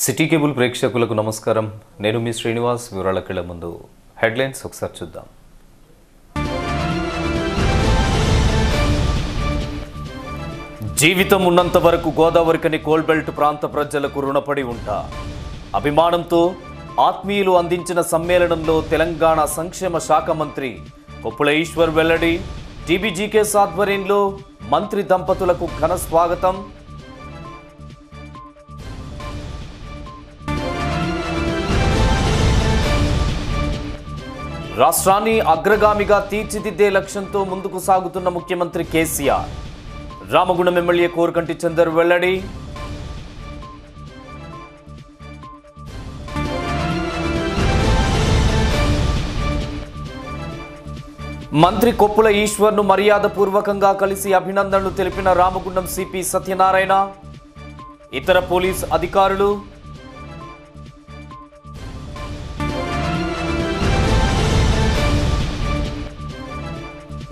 City cable ప్రేక్షకులకు నమస్కారం. నేను మీ శ్రీనివాస్. వివరాలకెళ్లే ముందు హెడ్లైన్స్ ఒకసారి చూద్దాం. జీవితం ఉన్నంత వరకు గోదావరికని కోల్బెల్ట్ ప్రాంత ప్రజలకు రుణపడి ఉంటా. అభిమానంతో ఆత్మీయులు అందించిన సమ్మేళనంలో తెలంగాణ సంక్షేమ శాఖ మంత్రి కొప్పుల ఈశ్వర్ వెల్లడి. టీబీజీకేఎస్ ఆధ్వర్యంలో మంత్రి దంపతులకు ఘన స్వాగతం. రాష్ట్రాన్ని అగ్రగామిగా తీర్చిదిద్దే లక్ష్యంతో ముందుకు సాగుతున్న ముఖ్యమంత్రి కేసీఆర్. రామగుండం ఎమ్మెల్యే కోరుకంటి చందర్ వెల్లడి. మంత్రి కొప్పుల ఈశ్వర్ను మర్యాదపూర్వకంగా కలిసి అభినందనలు తెలిపిన రామగుండం సిపి సత్యనారాయణ, ఇతర పోలీస్ అధికారులు.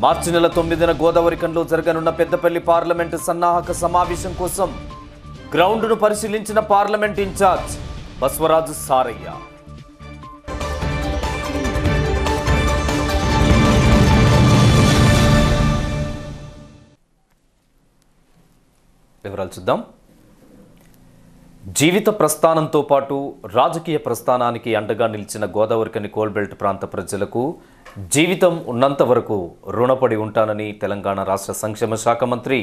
మార్చి నెల 9న గోదావరికంలో జరగనున్న పెద్దపల్లి పార్లమెంటు సన్నాహక సమావేశం కోసం గ్రౌండ్ను పరిశీలించిన పార్లమెంట్ ఇన్ఛార్జ్ బస్వరాజు సారయ్య. వివరాలు చూద్దాం. జీవిత ప్రస్థానంతో పాటు రాజకీయ ప్రస్థానానికి అండగా నిలిచిన గోదావరికని కోల్బెల్ట్ ప్రాంత ప్రజలకు జీవితం ఉన్నంత వరకు రుణపడి ఉంటానని తెలంగాణ రాష్ట్ర సంక్షేమ శాఖ మంత్రి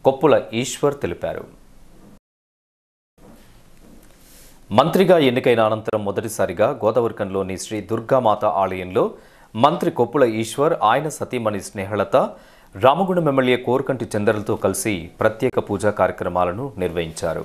కొప్పుల ఈశ్వర్ తెలిపారు. మంత్రిగా ఎన్నికైన అనంతరం మొదటిసారిగా గోదావరికంలోని శ్రీ దుర్గామాత ఆలయంలో మంత్రి కొప్పుల ఈశ్వర్, ఆయన సతీమణి స్నేహలత, రామగుండం ఎమ్మెల్యే కోరుకంటి చందర్లతో కలిసి ప్రత్యేక పూజా కార్యక్రమాలను నిర్వహించారు.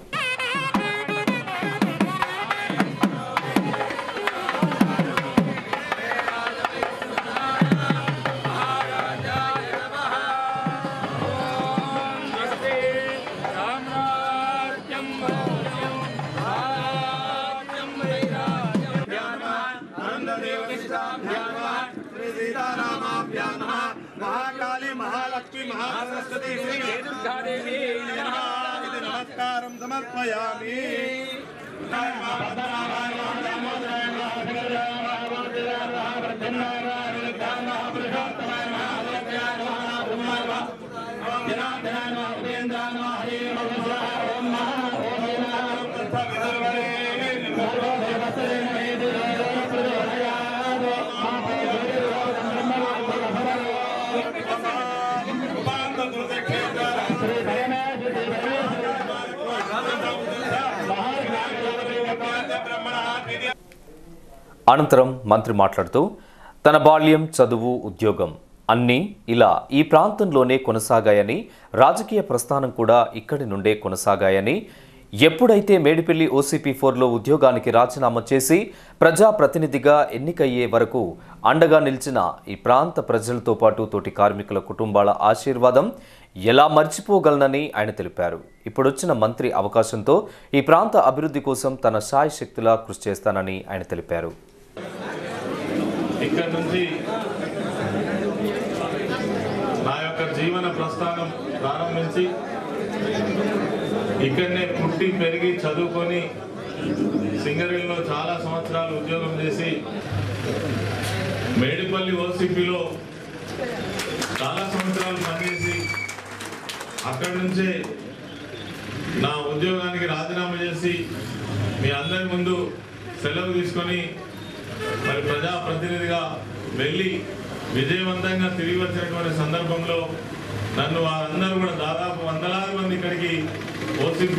महाकाली महालक्ष्मी महासरस्वती श्री दुर्गा देवी नमस्कारं समर्पयामि. అనంతరం మంత్రి మాట్లాడుతూ తన బాల్యం, చదువు, ఉద్యోగం అన్నీ ఇలా ఈ ప్రాంతంలోనే కొనసాగాయని, రాజకీయ ప్రస్థానం కూడా ఇక్కడి నుండే కొనసాగాయని, ఎప్పుడైతే మేడిపల్లి OCP4లో ఉద్యోగానికి రాజీనామా చేసి ప్రజాప్రతినిధిగా ఎన్నికయ్యే వరకు అండగా నిలిచిన ఈ ప్రాంత ప్రజలతో పాటు తోటి కార్మికుల కుటుంబాల ఆశీర్వాదం ఎలా మర్చిపోగలనని ఆయన తెలిపారు. ఇప్పుడొచ్చిన మంత్రి అవకాశంతో ఈ ప్రాంత అభివృద్ధి కోసం తన శాయశక్తులా కృషి చేస్తానని ఆయన తెలిపారు. ఇక్కడ నుంచి నా యొక్క జీవన ప్రస్థానం ప్రారంభించి ఇక్కడనే పుట్టి పెరిగి చదువుకొని సింగరేణిలో చాలా సంవత్సరాలు ఉద్యోగం చేసి మేడిపల్లి OCPలో చాలా సంవత్సరాలు పనిచేసి అక్కడి నుంచే నా ఉద్యోగానికి రాజీనామా చేసి మీ అందరి ముందు సెలవు తీసుకొని మరి ప్రజాప్రతినిధిగా వెళ్ళి విజయవంతంగా తిరిగి వచ్చినటువంటి సందర్భంలో నన్ను వారందరూ కూడా దాదాపు వందలాది మంది ఇక్కడికి OCP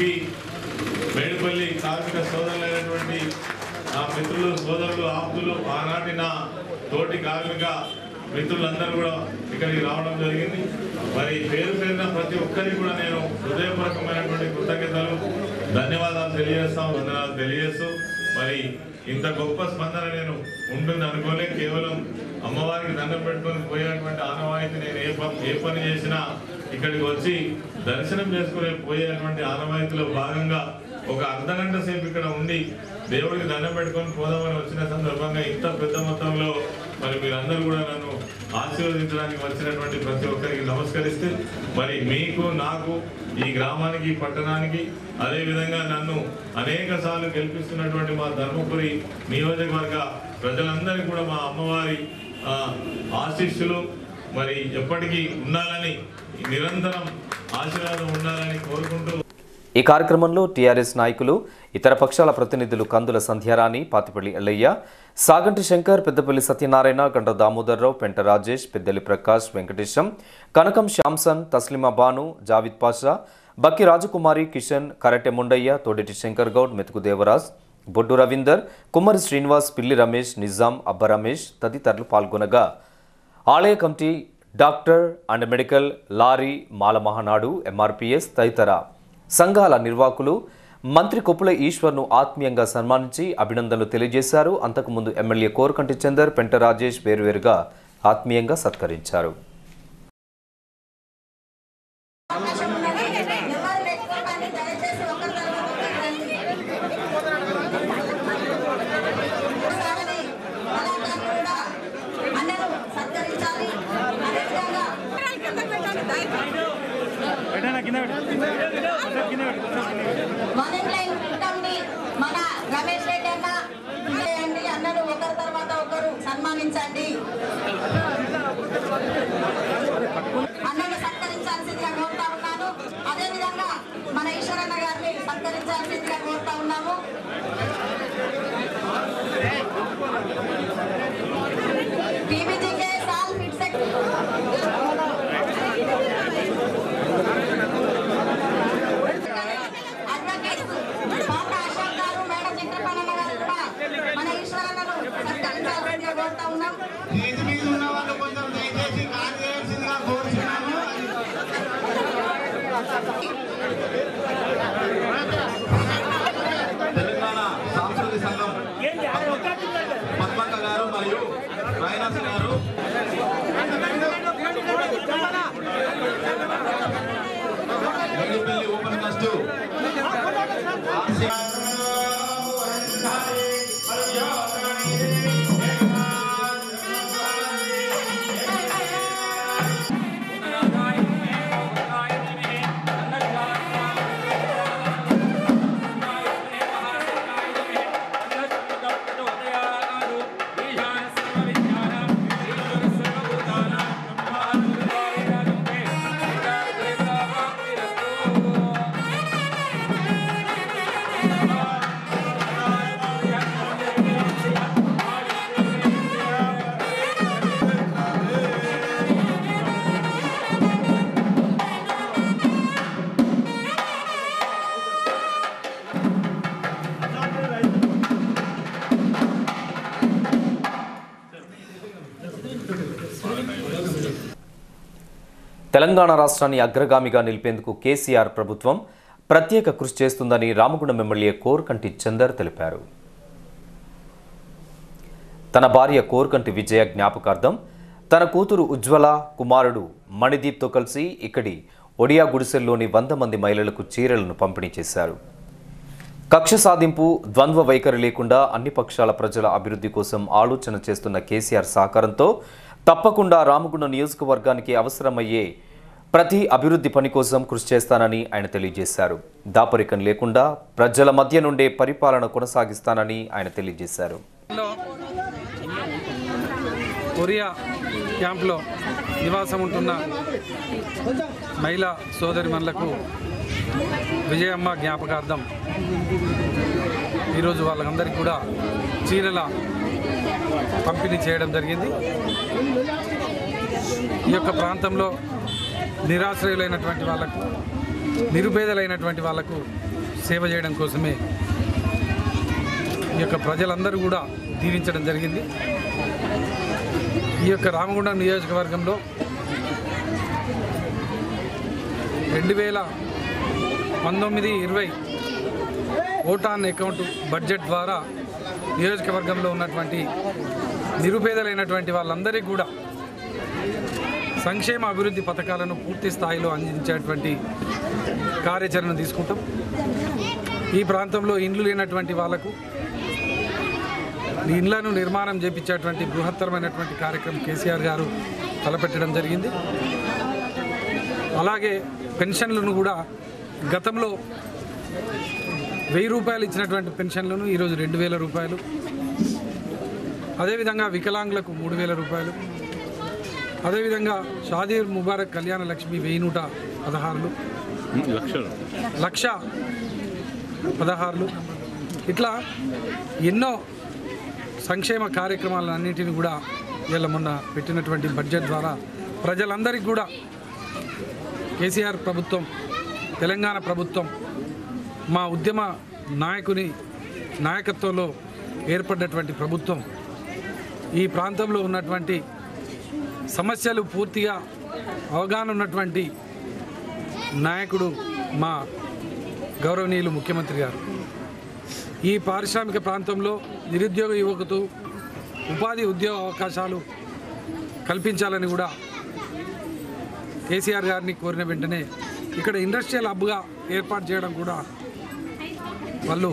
మేడిపల్లి కార్మిక సోదరులైనటువంటి నా మిత్రులు, సోదరులు, ఆప్తులు, ఆనాటి నా తోటి కార్మిక మిత్రులందరూ కూడా ఇక్కడికి రావడం జరిగింది. మరి పేరు పేరున ప్రతి ఒక్కరికి కూడా నేను హృదయపూర్వకమైనటువంటి కృతజ్ఞతలు ధన్యవాదాలు తెలియజేస్తాం, వందనాలు తెలియజేస్తూ మరి ఇంత గొప్ప స్పందన నేను ఉంటుంది అనుకోలే. కేవలం అమ్మవారికి దండం పెట్టుకొని పోయేటువంటి ఆనవాయితీ నేను ఏ పని చేసినా ఇక్కడికి వచ్చి దర్శనం చేసుకుని పోయేటువంటి ఆనవాయితీలో భాగంగా ఒక అర్ధగంట సేపు ఇక్కడ ఉండి దేవుడికి దండం పెట్టుకొని పోదామని వచ్చిన సందర్భంగా ఇంత పెద్ద మొత్తంలో మరి మీరందరూ కూడా నన్ను ఆశీర్వదించడానికి వచ్చినటువంటి ప్రతి ఒక్కరికి నమస్కరిస్తే మరి మీకు నాకు ఈ గ్రామానికి పట్టణానికి అదేవిధంగా నన్ను అనేక సార్లు గెలిపిస్తున్నటువంటి మా ధర్మపురి నియోజకవర్గ ప్రజలందరికీ కూడా మా అమ్మవారి ఆశీస్సులు మరి ఎప్పటికీ ఉండాలని నిరంతరం ఆశీర్వాదం ఉండాలని కోరుకుంటూ ఈ కార్యక్రమంలో టీఆర్ఎస్ నాయకులు ఇతర పక్షాల ప్రతినిధులు కందుల సంధ్యారాణి, పాతిపల్లి ఎల్లయ్య, సాగంటి శంకర్, పెద్దపల్లి సత్యనారాయణ, గంట దామోదర్రావు, పెంట రాజేష్, పెద్దలి ప్రకాష్, వెంకటేశం, కనకం శ్యాంసన్, తస్లిమా బాను, జావిద్ పాషా, బక్కి రాజకుమారి, కిషన్, కరటె ముండయ్య, తోడేటి శంకర్ గౌడ్, మెతుకు దేవరాజ్, బొడ్డు రవీందర్, కుమ్మరి శ్రీనివాస్, పిల్లి రమేష్, నిజాం, అబ్బ రమేష్ తదితరులు పాల్గొనగా ఆలయ committee, doctor and medical, lorry, Mala Mahanadu, MRPS తదితర సంఘాల నిర్వాహకులు మంత్రి కొప్పుల ఈశ్వర్ను ఆత్మీయంగా సన్మానించి అభినందనలు తెలియజేశారు. అంతకుముందు ఎమ్మెల్యే కోరకంటి చందర్, పెంట రాజేష్ వేరువేరుగా ఆత్మీయంగా సత్కరించారు. మన రమేష్ రెడ్డి అన్నను ఒకరి తర్వాత ఒకరు సన్మానించండి. అన్నను సత్కరించాల్సిందిగా కోరుతా ఉన్నాను. అదేవిధంగా మన ఈశ్వరన్న గారిని సత్కరించాల్సిందిగా కోరుతా ఉన్నాము. టీబీజీకే సాల్ ఫిట్స్ తెలంగాణ సాంస్కృతిక సంఘం పద్మక్క గారు మరియు రాయనాథ్ గారు పెళ్లి ఓపెన్ కాస్ట్ తెలంగాణ రాష్ట్రాన్ని అగ్రగామిగా నిలిపేందుకు కేసీఆర్ ప్రభుత్వం ప్రత్యేక కృషి చేస్తుందని రామగుండం ఎమ్మెల్యే కోరకంటి చందర్ తెలిపారు. తన భార్య కోరకంటి విజయ జ్ఞాపకార్థం తన కూతురు ఉజ్వల, కుమారుడు మణిదీప్తో కలిసి ఇక్కడి ఒడియా గుడిసెల్లోని 100 మంది మహిళలకు చీరలను పంపిణీ చేశారు. కక్ష సాధింపు, ద్వంద్వ వైఖరి లేకుండా అన్ని పక్షాల ప్రజల అభివృద్ధి కోసం ఆలోచన చేస్తున్న కేసీఆర్ సహకారంతో తప్పకుండా రామగుండం నియోజకవర్గానికి అవసరమయ్యే ప్రతి అభివృద్ధి పని కోసం కృషి చేస్తానని ఆయన తెలియజేశారు. దాపరికం లేకుండా ప్రజల మధ్య నుండే పరిపాలన కొనసాగిస్తానని ఆయన తెలియజేశారు. కొరియా క్యాంప్లో నివాసం ఉంటున్న మహిళా సోదరిమణులకు విజయమ్మ జ్ఞాపకార్థం ఈరోజు వాళ్ళందరికీ కూడా చీరల పంపిణీ చేయడం జరిగింది. ఈ యొక్క ప్రాంతంలో నిరాశ్రయులైనటువంటి వాళ్ళకు, నిరుపేదలైనటువంటి వాళ్ళకు సేవ చేయడం కోసమే ఈ యొక్క ప్రజలందరూ కూడా దీవించడం జరిగింది. ఈ యొక్క రామగుండం నియోజకవర్గంలో 2019-20 ఓట్ ఆన్ అకౌంట్ బడ్జెట్ ద్వారా నియోజకవర్గంలో ఉన్నటువంటి నిరుపేదలైనటువంటి వాళ్ళందరికీ కూడా సంక్షేమ అభివృద్ధి పథకాలను పూర్తి స్థాయిలో అందించేటువంటి కార్యాచరణ తీసుకుంటాం. ఈ ప్రాంతంలో ఇండ్లు లేనటువంటి వాళ్లకు ఇండ్లను నిర్మాణం చేపించేటువంటి బృహత్తరమైనటువంటి కార్యక్రమం కేసీఆర్ గారు తలపెట్టడం జరిగింది. అలాగే పెన్షన్లను కూడా గతంలో 1000 రూపాయలు ఇచ్చినటువంటి పెన్షన్లను ఈరోజు 2000 రూపాయలు, అదేవిధంగా వికలాంగులకు 3000 రూపాయలు, అదేవిధంగా షాదీ ముబారక్ కళ్యాణ లక్ష్మి 1116 ఇట్లా ఎన్నో సంక్షేమ కార్యక్రమాలన్నింటినీ కూడా వీళ్ళ మొన్న పెట్టినటువంటి బడ్జెట్ ద్వారా ప్రజలందరికీ కూడా కేసీఆర్ ప్రభుత్వం, తెలంగాణ ప్రభుత్వం మా ఉద్యమ నాయకుని నాయకత్వంలో ఏర్పడినటువంటి ప్రభుత్వం ఈ ప్రాంతంలో ఉన్నటువంటి సమస్యలు పూర్తిగా అవగాహన ఉన్నటువంటి నాయకుడు మా గౌరవనీయులు ముఖ్యమంత్రి గారు. ఈ పారిశ్రామిక ప్రాంతంలో నిరుద్యోగ యువకుతూ ఉపాధి ఉద్యోగ అవకాశాలు కల్పించాలని కూడా కేసీఆర్ గారిని కోరిన వెంటనే ఇక్కడ ఇండస్ట్రియల్ హబ్గా ఏర్పాటు చేయడం కూడా వాళ్ళు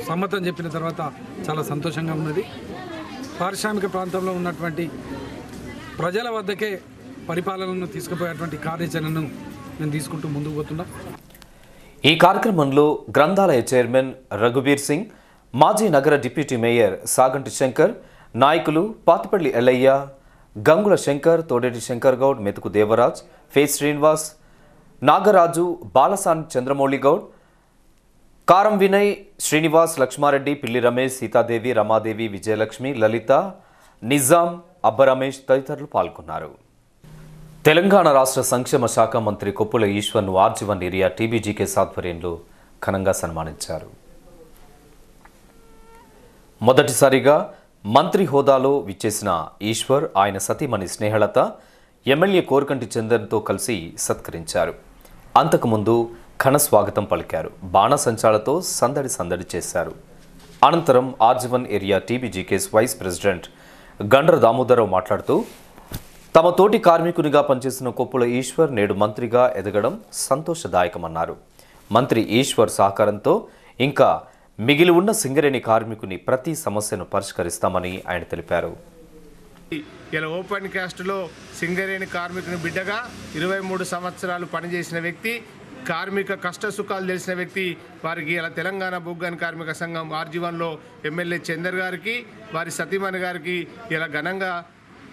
సమ్మతం చెప్పిన తర్వాత చాలా సంతోషంగా ఉన్నది. పారిశ్రామిక ప్రాంతంలో ఉన్నటువంటి ప్రజల వద్దకే పరిపాలనను తీసుకుపోయేటువంటి కార్యాచరణను నేను తీసుకుంటూ ముందుకు పోతున్నా. ఈ కార్యక్రమంలో గ్రంథాలయ చైర్మన్ రఘుబీర్ సింగ్, మాజీ నగర డిప్యూటీ మేయర్ సాగంటి శంకర్, నాయకులు పాతిపల్లి ఎల్లయ్య, గంగుల శంకర్, తోడేటి శంకర్ గౌడ్, మెతుకు దేవరాజ్, ఫే శ్రీనివాస్, నాగరాజు, బాలసాని చంద్రమౌళి గౌడ్, కారం వినయ్, శ్రీనివాస్, లక్ష్మారెడ్డి, పిల్లి రమేష్, సీతాదేవి, రమాదేవి, విజయలక్ష్మి, లలిత, నిజాం, అబ్బ రమేష్ తదితరులు పాల్గొన్నారు. తెలంగాణ రాష్ట్ర సంక్షేమ శాఖ మంత్రి కొప్పుల ఈశ్వర్ను ఆర్జీవన్ ఏరియా టీబీజీకే ఆధ్వర్యంలో ఘనంగా సన్మానించారు. మొదటిసారిగా మంత్రి హోదాలో విచ్చేసిన ఈశ్వర్ ఆయన సతీమణి స్నేహలత ఎమ్మెల్యే కోరకంటి చందన్తో కలిసి సత్కరించారు. అంతకుముందు ఘన స్వాగతం పలికారు. బాణసంచాలతో సందడి చేశారు. అనంతరం R G one area TBGK vice president Gandra Damodara Rao మాట్లాడుతూ తమ తోటి కార్మికునిగా పనిచేసిన కొప్పుల ఈశ్వర్ నేడు మంత్రిగా ఎదగడం సంతోషదాయకమన్నారు. మంత్రి ఈశ్వర్ సహకారంతో ఇంకా మిగిలి ఉన్న సింగరేణి కార్మికుని ప్రతి సమస్యను పరిష్కరిస్తామని ఆయన తెలిపారు. ఇలా ఓపెన్ కాస్ట్లో సింగరేణి కార్మికుని బిడ్డగా 23 సంవత్సరాలు పనిచేసిన వ్యక్తి, కార్మిక కష్ట సుఖాలు తెలిసిన వ్యక్తి. వారికి ఇలా తెలంగాణ బొగ్గాని కార్మిక సంఘం ఆర్జీవన్లో ఎమ్మెల్యే చందర్ గారికి, వారి సతీమణి గారికి ఇలా ఘనంగా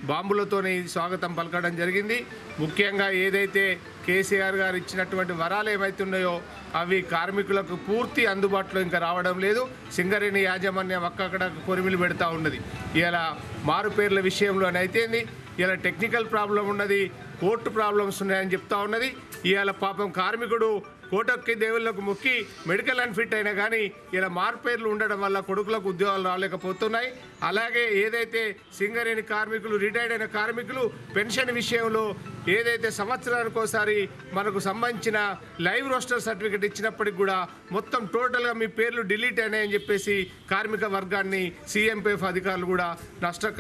బాంబులతోనే స్వాగతం పలకడం జరిగింది. ముఖ్యంగా ఏదైతే కేసీఆర్ గారు ఇచ్చినటువంటి వరాలు ఏమైతున్నాయో అవి కార్మికులకు పూర్తి అందుబాటులో ఇంకా రావడం లేదు. సింగరేణి యాజమాన్యం అక్కడక్కడ కొరిమిలు పెడతా ఉన్నది. ఇలా మారు పేర్ల విషయంలోనైతేంది, ఇలా టెక్నికల్ ప్రాబ్లం ఉన్నది, కోర్టు ప్రాబ్లమ్స్ ఉన్నాయని చెప్తా ఉన్నది. ఇవాళ పాపం కార్మికుడు కోటకి దేవుళ్ళకు మొక్కి మెడికల్ అండ్ ఫిట్ అయినా కానీ ఇలా మార్పేర్లు ఉండడం వల్ల కొడుకులకు ఉద్యోగాలు రాలేకపోతున్నాయి. అలాగే ఏదైతే సింగరేణి కార్మికులు, రిటైర్డ్ అయిన కార్మికులు పెన్షన్ విషయంలో ఏదైతే సంవత్సరానికి ఒకసారి మనకు సంబంధించిన లైవ్ రోస్టర్ సర్టిఫికేట్ ఇచ్చినప్పటికి కూడా మొత్తం టోటల్గా మీ పేర్లు డిలీట్ అయినాయని చెప్పేసి కార్మిక వర్గాన్ని సీఎంపీఎఫ్ అధికారులు కూడా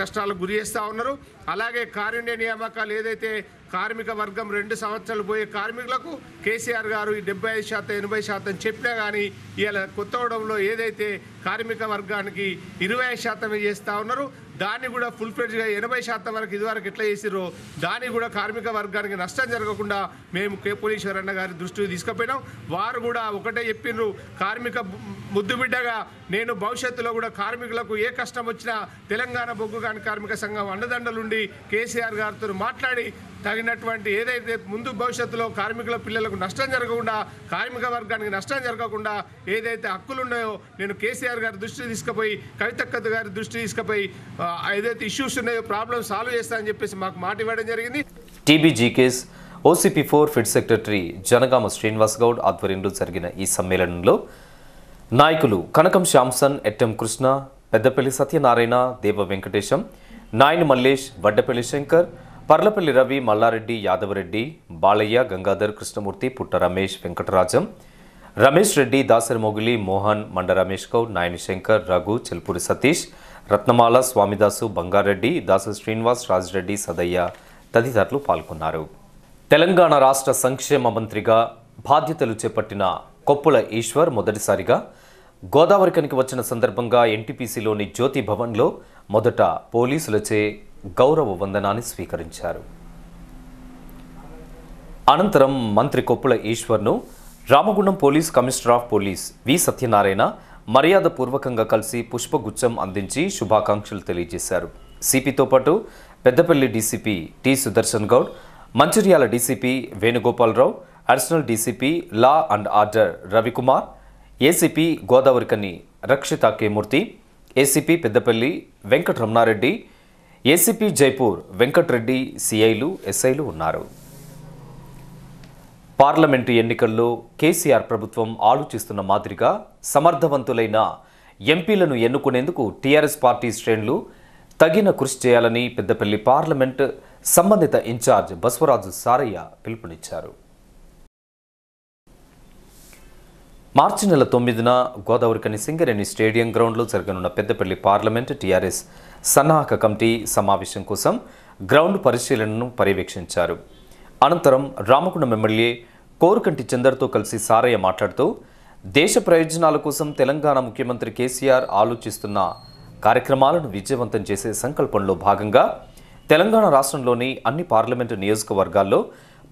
కష్టాలకు గురి చేస్తూ ఉన్నారు. అలాగే కారుణ్య నియామకాలు ఏదైతే కార్మిక వర్గం 2 సంవత్సరాలు పోయే కార్మికులకు కేసీఆర్ గారు 75% 80% చెప్పినా కానీ ఇలా కొత్తగూడెంలో ఏదైతే కార్మిక వర్గానికి 25% చేస్తూ ఉన్నారు, దాన్ని కూడా ఫుల్ ఫ్లెడ్జ్గా 80% వరకు ఇదివరకు ఎట్లా చేసిరో దాన్ని కూడా కార్మిక వర్గానికి నష్టం జరగకుండా మేము కేపోలీశ్వర్ అన్న గారి దృష్టికి తీసుకుపోయినాం. వారు కూడా ఒకటే చెప్పిండ్రు, కార్మిక ముద్దుబిడ్డగా నేను భవిష్యత్తులో కూడా కార్మికులకు ఏ కష్టం వచ్చినా తెలంగాణ బొగ్గు కాని కార్మిక సంఘం అండదండలుండి కేసీఆర్ గారితో మాట్లాడి తగినటువంటి ఏదైతే ముందు భవిష్యత్తులో కార్మికుల పిల్లలకు నష్టం జరగకుండా, కార్మిక వర్గానికి నష్టం జరగకుండా ఏదైతే హక్కులు ఉన్నాయో నేను కేసీఆర్ గారి దృష్టికి తీసుకుపోయి, కవితక్క గారి దృష్టికి తీసుకుపోయి ఏదైతే ఇష్యూస్ ఉన్నాయో ప్రాబ్లమ్ సాల్వ్ చేస్తానని చెప్పేసి మాకు మాట ఇవ్వడం జరిగింది. TBGKS OCP4 pit secretary Janagama Srinivas Goud ఆధ్వర్యంలో జరిగిన ఈ సమ్మేళనంలో నాయకులు కనకం శ్యాంసన్, ఎట్టెం కృష్ణ, పెద్దపల్లి సత్యనారాయణ, దేవ వెంకటేశం, నాయని మల్లేష్, వడ్డపల్లి శంకర్, పర్లపల్లి రవి, మల్లారెడ్డి, యాదవరెడ్డి, బాలయ్య, గంగాధర్, కృష్ణమూర్తి, పుట్ట రమేష్, వెంకటరాజం, రమేష్ రెడ్డి, దాసరి మొగిలి, మోహన్, మండ రమేష్ గౌడ్, నాయని శంకర్, రఘు, చెల్పూరి సతీష్, రత్నమాల, స్వామిదాసు, బంగారెడ్డి, దాసు శ్రీనివాస్, రాజిరెడ్డి, సదయ్య తదితరులు పాల్గొన్నారు. తెలంగాణ రాష్ట్ర సంక్షేమ మంత్రిగా బాధ్యతలు చేపట్టిన కొప్పుల ఈశ్వర్ మొదటిసారిగా గోదావరికనికి వచ్చిన సందర్భంగా ఎన్టీపీసీలోని జ్యోతి భవన్లో మొదట పోలీసులచే గౌరవ వందనాన్ని స్వీకరించారు. అనంతరం మంత్రి కొప్పుల ఈశ్వర్ను Ramagundam police commissioner of police V Satyanarayana మర్యాదపూర్వకంగా కలిసి పుష్పగుచ్చం అందించి శుభాకాంక్షలు తెలియజేశారు. సిపితో పాటు Peddapalli DCP T Sudarshan Goud, Mancherial DCP Venugopalarao, additional DCP law and order Ravikumar, ACP Godavarikhani Rakshitha K Murthy, ACP Peddapalli Venkataramanareddy, ACP Jaipur Venkatareddy సిఐలు, ఎస్ఐలు ఉన్నారు. పార్లమెంటు ఎన్నికల్లో కేసీఆర్ ప్రభుత్వం ఆలోచిస్తున్న మాదిరిగా సమర్థవంతులైన ఎంపీలను ఎన్నుకునేందుకు టీఆర్ఎస్ పార్టీ శ్రేణులు తగిన కృషి చేయాలని పెద్దపల్లి పార్లమెంట్ సంబంధిత ఇన్ఛార్జ్ బసవరాజు సారయ్య పిలుపునిచ్చారు. మార్చి నెల 9న గోదావరికని సింగరేణి స్టేడియం గ్రౌండ్లో జరగనున్న పెద్దపల్లి పార్లమెంటు టీఆర్ఎస్ సన్నాహక కమిటీ సమావేశం కోసం గ్రౌండ్ పరిశీలనను పర్యవేక్షించారు. అనంతరం రామగుండం ఎమ్మెల్యే కోరుకంటి చందర్తో కలిసి సారయ్య మాట్లాడుతూ దేశ ప్రయోజనాల కోసం తెలంగాణ ముఖ్యమంత్రి కేసీఆర్ ఆలోచిస్తున్న కార్యక్రమాలను విజయవంతం చేసే సంకల్పంలో భాగంగా తెలంగాణ రాష్ట్రంలోని అన్ని పార్లమెంటు నియోజకవర్గాల్లో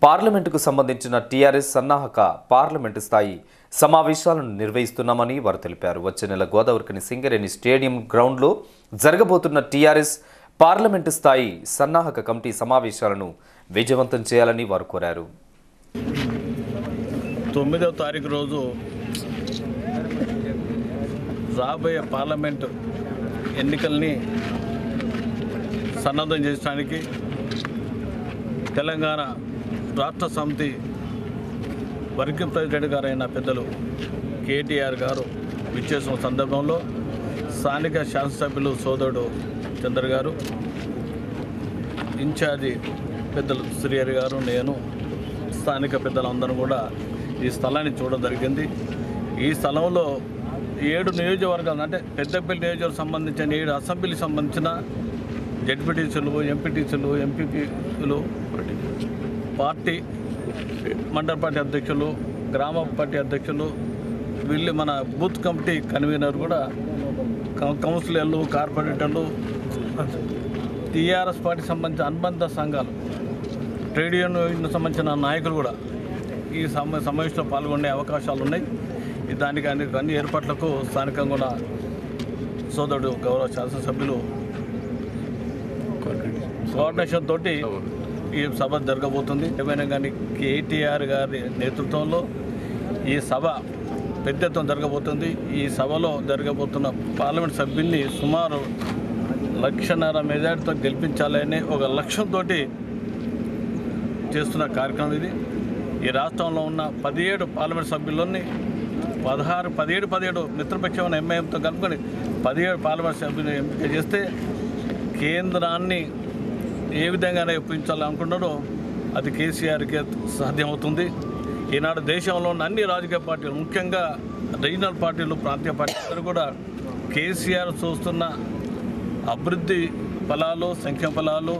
పార్లమెంటుకు సంబంధించిన టీఆర్ఎస్ సన్నాహక పార్లమెంటు స్థాయి సమావేశాలను నిర్వహిస్తున్నామని వారు తెలిపారు. వచ్చే నెల గోదావరికని సింగరేణి స్టేడియం గ్రౌండ్లో జరగబోతున్న టీఆర్ఎస్ పార్లమెంటు స్థాయి సన్నాహక కమిటీ సమావేశాలను విజయవంతం చేయాలని వారు కోరారు. 9వ తారీఖు రోజు రాబోయే పార్లమెంటు ఎన్నికల్ని సన్నద్ధం చేయడానికి తెలంగాణ రాష్ట్ర సమితి వర్కింగ్ ప్రెసిడెంట్ గారైన పెద్దలు కేటీఆర్ గారు విచ్చేసిన సందర్భంలో స్థానిక శాసనసభ్యులు సోదరుడు చంద్ర గారు, ఇన్ఛార్జి పెద్దలు శ్రీహరి గారు, నేను, స్థానిక పెద్దలందరూ కూడా ఈ స్థలాన్ని చూడడం జరిగింది. ఈ స్థలంలో 7 నియోజకవర్గాలు అంటే పెద్దపల్లి నియోజకవర్గం సంబంధించిన 7 అసెంబ్లీకి సంబంధించిన జడ్పీటీసీలు, ఎంపీటీసీలు, ఎంపీపీలు, పార్టీ మండల పార్టీ అధ్యక్షులు, గ్రామ పార్టీ అధ్యక్షులు, వీళ్ళు మన బూత్ కమిటీ కన్వీనర్ కూడా, కౌన్సిలర్లు, కార్పొరేటర్లు, టీఆర్ఎస్ పార్టీ సంబంధించిన అనుబంధ సంఘాలు, ట్రేడ్ యూనియన్ సంబంధించిన నాయకులు కూడా ఈ సమావేశంలో పాల్గొనే అవకాశాలు ఉన్నాయి. దానికి అన్ని ఏర్పాట్లకు స్థానికంగా కూడా సోదరుడు గౌరవ శాసనసభ్యులు కోఆర్డినేషన్ తోటి ఈ సభ జరగబోతుంది. ఏమైనా కానీ కేటీఆర్ గారి నేతృత్వంలో ఈ సభ పెద్ద ఎత్తున జరగబోతుంది. ఈ సభలో జరగబోతున్న పార్లమెంట్ సభ్యుల్ని సుమారు 1,50,000 మెజార్టీతో గెలిపించాలనే ఒక లక్ష్యంతో చేస్తున్న కార్యక్రమం ఇది. ఈ రాష్ట్రంలో ఉన్న 17 పార్లమెంట్ సభ్యుల్లోని 17 మిత్రపక్షమైన ఎంఐఎంతో కలుపుకొని 17 పార్లమెంట్ సభ్యులు ఎంపిక చేస్తే కేంద్రాన్ని ఏ విధంగానే ఒప్పించాలనుకున్నారో అది కేసీఆర్కే సాధ్యమవుతుంది. ఈనాడు దేశంలో ఉన్న అన్ని రాజకీయ పార్టీలు, ముఖ్యంగా రీజనల్ పార్టీలు, ప్రాంతీయ పార్టీలు కూడా కేసీఆర్ చూస్తున్న అభివృద్ధి ఫలాలు, సంక్షేమ ఫలాలు,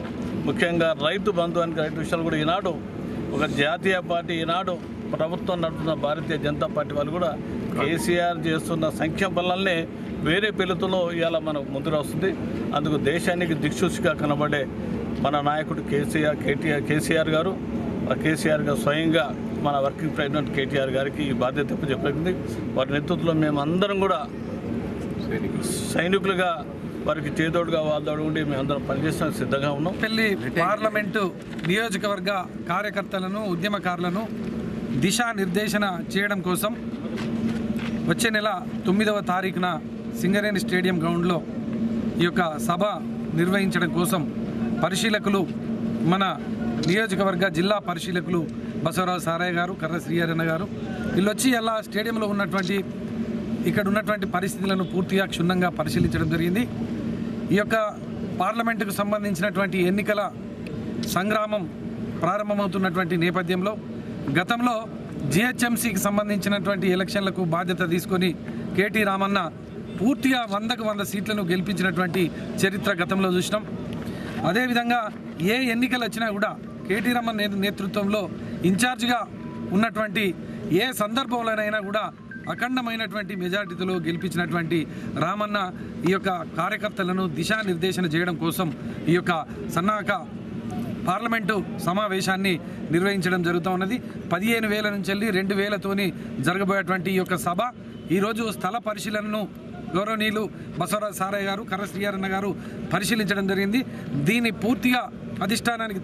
ముఖ్యంగా రైతు బంధు అని రైతు విషయాలు కూడా ఈనాడు ఒక జాతీయ పార్టీ, ఈనాడు ప్రభుత్వం నడుపుతున్న భారతీయ జనతా పార్టీ వాళ్ళు కూడా కేసీఆర్ చేస్తున్న సంక్షేమ ఫలాలనే వేరే పేరుతో ఇవాళ మనకు ముందుకు వస్తుంది. అందుకు దేశానికి దిక్సూచిగా కనబడే మన నాయకుడు కేసీఆర్ గారు స్వయంగా మన వర్కింగ్ ప్రెసిడెంట్ కేటీఆర్ గారికి ఈ బాధ్యత చెప్పబడింది. వారి నేతృత్వంలో మేము అందరం కూడా సైనికులుగా వారికి చేదోడుగా వాళ్ళదోడు ఉండి మేము అందరం పనిచేస్తానికి సిద్ధంగా ఉన్నాం. పెళ్లి పార్లమెంటు నియోజకవర్గ కార్యకర్తలను, ఉద్యమకారులను దిశానిర్దేశన చేయడం కోసం వచ్చే నెల 9వ తారీఖున సింగరేణి స్టేడియం గ్రౌండ్లో ఈ యొక్క సభ నిర్వహించడం కోసం పరిశీలకులు, మన నియోజకవర్గ జిల్లా పరిశీలకులు బసవరాజు సారయ్య గారు, కర్ర శ్రీహరణ గారు వీళ్ళు వచ్చి అలా స్టేడియంలో ఇక్కడ ఉన్నటువంటి పరిస్థితులను పూర్తిగా క్షుణ్ణంగా పరిశీలించడం జరిగింది. ఈ యొక్క పార్లమెంటుకు సంబంధించినటువంటి ఎన్నికల సంగ్రామం ప్రారంభమవుతున్నటువంటి నేపథ్యంలో గతంలో జిహెచ్ఎంసీకి సంబంధించినటువంటి ఎలక్షన్లకు బాధ్యత తీసుకొని కేటీ రామన్న పూర్తిగా 100కు 100 సీట్లను గెలిపించినటువంటి చరిత్ర గతంలో చూసినాం. అదేవిధంగా ఏ ఎన్నికలు వచ్చినా కూడా కేటీ రామన్న నేతృత్వంలో ఇన్ఛార్జిగా ఉన్నటువంటి ఏ సందర్భంలోనైనా కూడా అఖండమైనటువంటి మెజార్టీతో గెలిపించినటువంటి రామన్న ఈ యొక్క కార్యకర్తలను దిశానిర్దేశన చేయడం కోసం ఈ యొక్క సన్నాహక పార్లమెంటు సమావేశాన్ని నిర్వహించడం జరుగుతూ ఉన్నది. 15,000 నుంచి వెళ్ళి 2,000తోని జరగబోయేటువంటి ఈ యొక్క సభ ఈరోజు స్థల పరిశీలనను గౌరవనీయులు బసవరాజ సారయ్య గారు, కర్ర శ్రీహరన్న గారు పరిశీలించడం జరిగింది. దీన్ని పూర్తిగా అధిష్టానానికి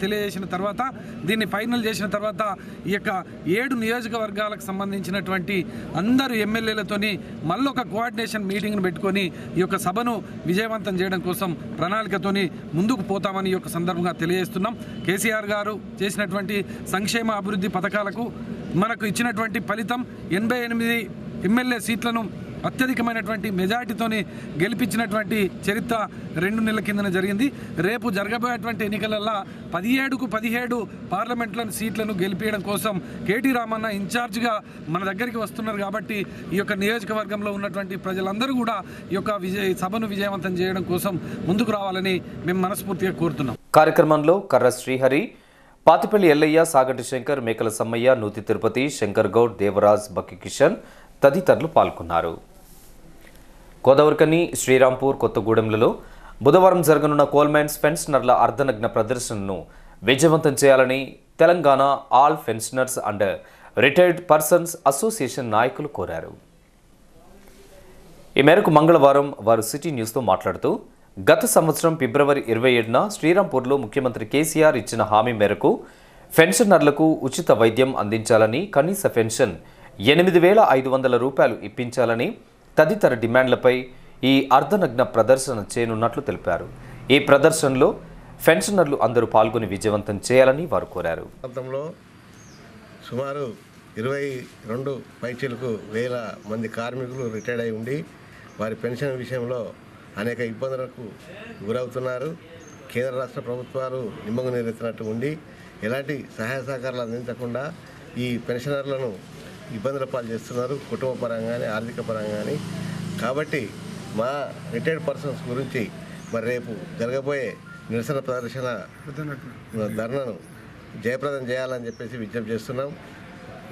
తెలియజేసిన తర్వాత దీన్ని ఫైనల్ చేసిన తర్వాత ఈ యొక్క 7 నియోజకవర్గాలకు సంబంధించినటువంటి అందరు ఎమ్మెల్యేలతోని మళ్ళొక కోఆర్డినేషన్ మీటింగ్ను పెట్టుకొని ఈ యొక్క సభను విజయవంతం చేయడం కోసం ప్రణాళికతోని ముందుకు పోతామని ఈ యొక్క సందర్భంగా తెలియజేస్తున్నాం. కేసీఆర్ గారు చేసినటువంటి సంక్షేమ అభివృద్ధి పథకాలకు మనకు ఇచ్చినటువంటి ఫలితం 88 ఎమ్మెల్యే సీట్లను అత్యధికమైనటువంటి మెజార్టీతోని గెలిపించినటువంటి చరిత్ర 2 నెలల కిందన జరిగింది. రేపు జరగబోయేటువంటి ఎన్నికలలో 17కు 17 పార్లమెంట్ల సీట్లను గెలిపించడం కోసం కేటీ రామన్న ఇన్ఛార్జిగా మన దగ్గరికి వస్తున్నారు. కాబట్టి ఈ యొక్క నియోజకవర్గంలో ఉన్నటువంటి ప్రజలందరూ కూడా ఈ యొక్క సభను విజయవంతం చేయడం కోసం ముందుకు రావాలని మేము మనస్ఫూర్తిగా కోరుతున్నాం. కార్యక్రమంలో కర్ర శ్రీహరి, పాతిపల్లి ఎల్లయ్య, సాగటి శంకర్, మేకల సమ్మయ్య, నూతి తిరుపతి, శంకర్ గౌడ్, దేవరాజ్, బక్కి కిషన్ తదితరులు పాల్గొన్నారు. గోదావరికని, శ్రీరాంపూర్, కొత్తగూడెంలలో బుధవారం జరగనున్న కోల్ మైన్స్ పెన్షనర్ల అర్ధనగ్న ప్రదర్శనను విజయవంతం చేయాలని Telangana all pensioners and retired persons association నాయకులు కోరారు. ఈ మేరకు మంగళవారం వారు సిటీ న్యూస్తో మాట్లాడుతూ గత సంవత్సరం ఫిబ్రవరి 27న శ్రీరాంపూర్లో ముఖ్యమంత్రి కేసీఆర్ ఇచ్చిన హామీ మేరకు పెన్షనర్లకు ఉచిత వైద్యం అందించాలని, కనీస పెన్షన్ 8,500 రూపాయలు ఇప్పించాలని తదితర డిమాండ్లపై ఈ అర్ధనగ్న ప్రదర్శన చేయనున్నట్లు తెలిపారు. ఈ ప్రదర్శనలో పెన్షనర్లు అందరూ పాల్గొని విజయవంతం చేయాలని వారు కోరారు. ప్రాంతంలో సుమారు 22 పైచీలకు వేల మంది కార్మికులు రిటైర్డ్ అయి ఉండి వారి పెన్షన్ విషయంలో అనేక ఇబ్బందులకు గురవుతున్నారు. కేంద్ర రాష్ట్ర ప్రభుత్వాలు నిమ్మకు నీరెత్తినట్టు ఉండి ఎలాంటి సహాయ సహకారాలు అందించకుండా ఈ పెన్షనర్లను ఇబ్బందుల పాలు చేస్తున్నారు, కుటుంబ పరంగా కానీ ఆర్థిక పరంగా కానీ. కాబట్టి మా రిటైర్డ్ పర్సన్స్ గురించి మరి రేపు జరగబోయే నిరసన ప్రదర్శన ధర్నాను జయప్రదం చేయాలని చెప్పేసి విజ్ఞప్తి చేస్తున్నాం.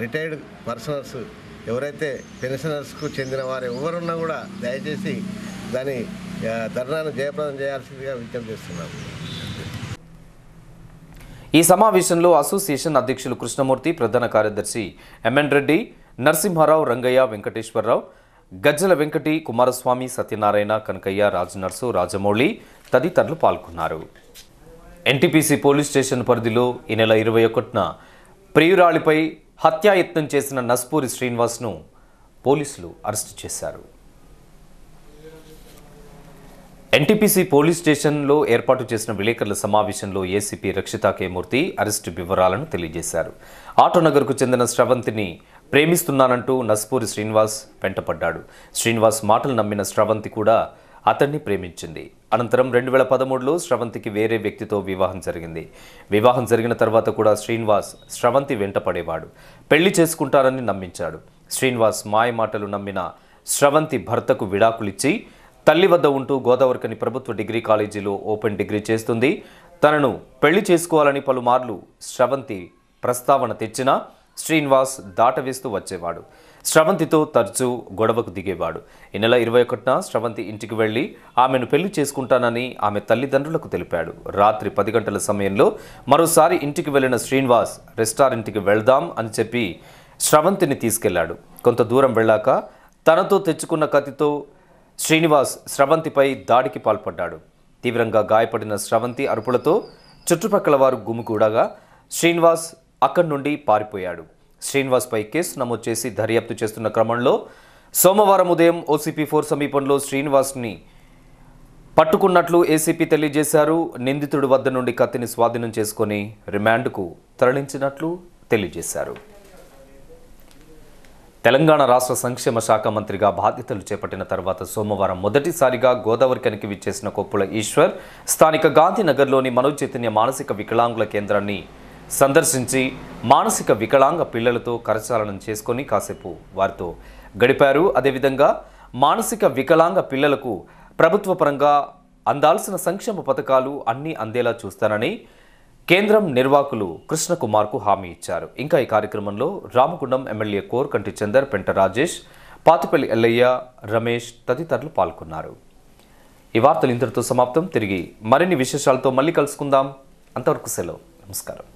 రిటైర్డ్ పర్సనర్స్ ఎవరైతే పెన్షనర్స్కు చెందిన వారు ఎవరున్నా కూడా దయచేసి దాని ధర్నాను జయప్రదం చేయాల్సిందిగా విజ్ఞప్తి చేస్తున్నాం. ఈ సమావేశంలో అసోసియేషన్ అధ్యక్షులు కృష్ణమూర్తి, ప్రధాన కార్యదర్శి ఎంఎన్ రెడ్డి, నరసింహారావు, రంగయ్య, వెంకటేశ్వరరావు, గజ్జల వెంకటి, కుమారస్వామి, సత్యనారాయణ, కనకయ్య, రాజనర్సు, రాజమౌళి తదితరులు పాల్గొన్నారు. ఎన్టీపీసీ పోలీస్ స్టేషన్ పరిధిలో ఈ నెల 21న ప్రియురాలిపై హత్యాయత్నం చేసిన నస్పూరి శ్రీనివాస్ను పోలీసులు అరెస్టు చేశారు. ఎన్టీపీసీ పోలీస్ స్టేషన్లో ఏర్పాటు చేసిన విలేకరుల సమావేశంలో ఏసీపీ రక్షితా కే మూర్తి అరెస్టు వివరాలను తెలియజేశారు. ఆటోనగర్కు చెందిన శ్రవంతిని ప్రేమిస్తున్నానంటూ నస్పూరి శ్రీనివాస్ వెంటపడ్డాడు. శ్రీనివాస్ మాటలు నమ్మిన శ్రవంతి కూడా అతన్ని ప్రేమించింది. అనంతరం 2013లో శ్రవంతికి వేరే వ్యక్తితో వివాహం జరిగింది. వివాహం జరిగిన తర్వాత కూడా శ్రీనివాస్ శ్రవంతి వెంటపడేవాడు. పెళ్లి చేసుకుంటారని నమ్మించాడు. శ్రీనివాస్ మాయమాటలు నమ్మిన శ్రవంతి భర్తకు విడాకులిచ్చి తల్లి వద్ద ఉంటూ గోదావరికని ప్రభుత్వ డిగ్రీ కాలేజీలో ఓపెన్ డిగ్రీ చేస్తుంది. తనను పెళ్లి చేసుకోవాలని పలుమార్లు శ్రవంతి ప్రస్తావన తెచ్చినా శ్రీనివాస్ దాటవేస్తూ వచ్చేవాడు. శ్రవంతితో తరచూ గొడవకు దిగేవాడు. ఈ నెల 21న శ్రవంతి ఇంటికి వెళ్లి ఆమెను పెళ్లి చేసుకుంటానని ఆమె తల్లిదండ్రులకు తెలిపాడు. రాత్రి 10 గంటల సమయంలో మరోసారి ఇంటికి వెళ్లిన శ్రీనివాస్ రెస్టారెంట్కి వెళ్దాం అని చెప్పి శ్రవంతిని తీసుకెళ్లాడు. కొంత దూరం వెళ్ళాక తనతో తెచ్చుకున్న కత్తితో శ్రీనివాస్ శ్రవంతిపై దాడికి పాల్పడ్డాడు. తీవ్రంగా గాయపడిన శ్రవంతి అరుపులతో చుట్టుపక్కల వారు గుమిగూడగా శ్రీనివాస్ అక్కడి నుండి పారిపోయాడు. శ్రీనివాస్పై కేసు నమోదు చేసి దర్యాప్తు చేస్తున్న క్రమంలో సోమవారం ఉదయం OCP4 సమీపంలో శ్రీనివాస్ని పట్టుకున్నట్లు ఏసీపీ తెలియజేశారు. నిందితుడి వద్ద నుండి కత్తిని స్వాధీనం చేసుకుని రిమాండ్కు తరలించినట్లు తెలియజేశారు. తెలంగాణ రాష్ట్ర సంక్షేమ శాఖ మంత్రిగా బాధ్యతలు చేపట్టిన తర్వాత సోమవారం మొదటిసారిగా గోదావరి కనికి విచ్చేసిన కొప్పుల ఈశ్వర్ స్థానిక గాంధీనగర్లోని మనోచైతన్య మానసిక వికలాంగుల కేంద్రాన్ని సందర్శించి మానసిక వికలాంగ పిల్లలతో కరచాలనం చేసుకొని కాసేపు వారితో గడిపారు. అదేవిధంగా మానసిక వికలాంగ పిల్లలకు ప్రభుత్వ పరంగా అందాల్సిన సంక్షేమ పథకాలు అన్నీ అందేలా చూస్తానని కేంద్రం నిర్వాహకులు కృష్ణకుమార్కు హామీ ఇచ్చారు. ఇంకా ఈ కార్యక్రమంలో రామగుండం ఎమ్మెల్యే కోర్కంటి చందర్, పెంట రాజేష్, పాతిపల్లి ఎల్లయ్య, రమేష్ తదితరులు పాల్గొన్నారు. ఈ వార్తలు ఇంతటితో సమాప్తం. తిరిగి మరిన్ని విశేషాలతో మళ్ళీ కలుసుకుందాం. అంతవరకు సెలవు. నమస్కారం.